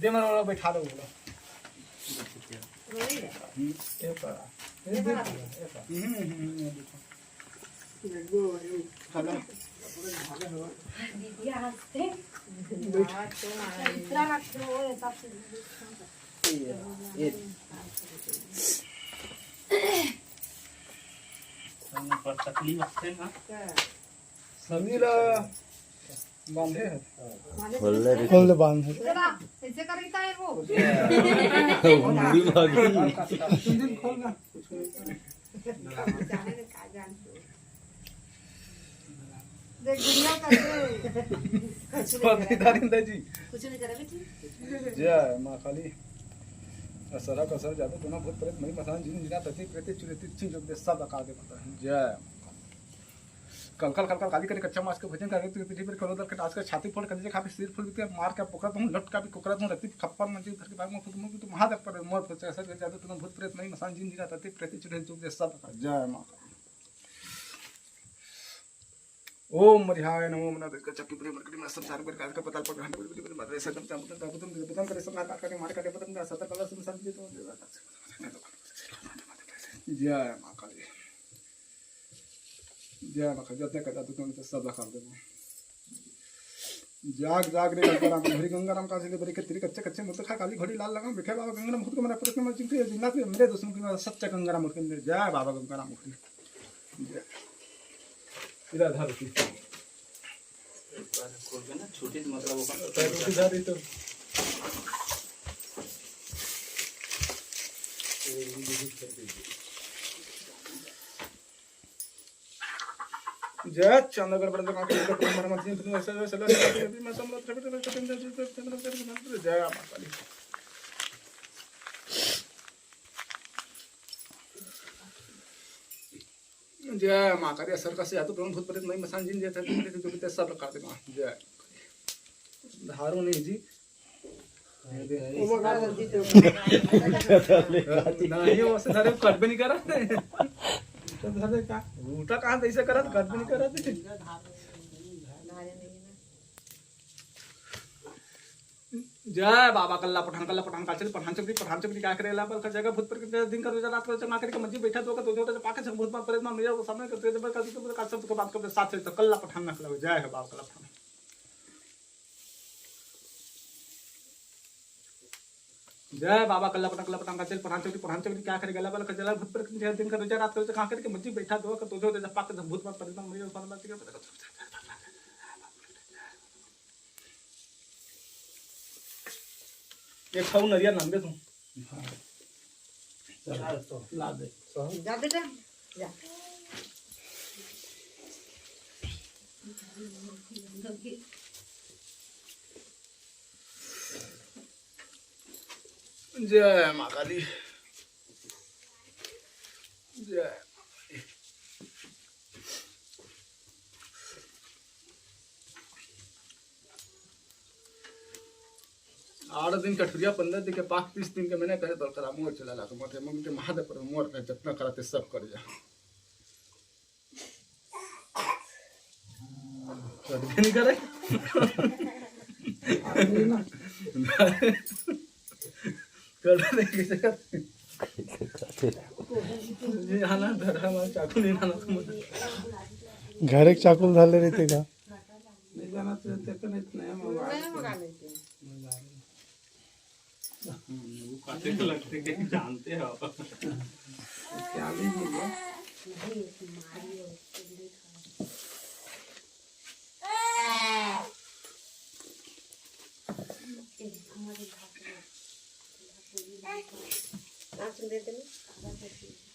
दे मेरा वाला बैठा दो बोला समीला बांधे है खोल बांध ऐसे करता है वो मुड़ी भागी खोलना देख दुनिया कैसे स्वागतारिंदा जी कुछ नहीं करा बेटी जय मां काली असरा कसर जादू गुना भूत प्रेत मई मसान जिन जिना तति प्रति चुरति चीज उपदेश सब बका दे पता है जय कलकल कलकल काली करे कच्चा मांस के भोजन कर रहे पीठी पर करोदर के टास के छाती फोड़ कर खा सिर फूल के मार के पोखरा हूं लट का भी कोकरा हूं रति खप्पर मंजी धर के भाग में फुट मुंह तो महादेव पर मोर पर ऐसा जादू तुम भूत प्रेत मई मसान जिन जिना तति प्रति चुरति उपदेश सब बका जय मां ओम मरिहाय नमो मना देख चक्की प्रेम मरकड़ी में सब सारे प्रकार का पता पड़ रहा है बोल बात ऐसा करता हूं तो तुम बदन करे सब काट के मार काटे बदन का सतर कलर से सब दे तो जय मां काली जय मां काली जतने करता तो तुम तो सब लखा दे जाग जाग रे गंगा राम हरि गंगा राम काशी ले बड़ी के तेरी कच्चे कच्चे मुद्द खा काली घोड़ी लाल लगा बिखे बाबा गंगा राम खुद को मेरा प्रश्न में चिंते जिन्ना के मेरे दोस्तों की सच्चा गंगा राम के जय बाबा गंगा राम जय इधर धर की एक बार खोल के ना छोटी मतलब वो इधर ही तो जय चंद्रगढ़ बड़े का के मर मत दिन ऐसे ऐसे अभी मैं समझ जय मां काली जय मां काली असर का से या तो ब्रह्म भूत प्रेत मई मसान जिन जैसे जो भी सब कर दे मां जय धारो नहीं जी वो बगा जल्दी तो नहीं वो से धरे कट भी नहीं करा तो धरे का उल्टा कहां ऐसे करा कट भी नहीं करा जय बाबा कल्ला पठान का चल पठान चक्री क्या करेला पर जगह भूत पर दिन कर रात को चमा करके मंजी बैठा तो तो पाके से भूत पर प्रेत में मेरा सामने करते जब का सब को बात करते साथ से तो कल्ला पठान ना लगे जय है बाबा कल्ला पठान जय बाबा कल्ला पठान का चल पठान चक्री क्या करेगा बल का जला भूत पर दिन कर रात को कहां करके मंजी बैठा तो जब पाके से भूत पर प्रेत में मेरा सामने एक खाऊ नरिया नंबे तू हां तो ला दे जा बेटा जा जय मां काली जय 8 दिन कठुरिया 15 दिन के पाक 30 दिन के मैंने कहे तो करा मोर चला ला मोटे मम्मी के महादेव पर मोर का जितना कराते सब कर जा कट नहीं करे कर नहीं कैसे करते जी हां ना धरा मार चाकू नहीं ना तुम घर एक चाकू धाले रहते का नहीं जाना तो इतना इतना मंगा लेते वो काटे तो लगते के जानते हो क्या भी नहीं आप सुन देते हैं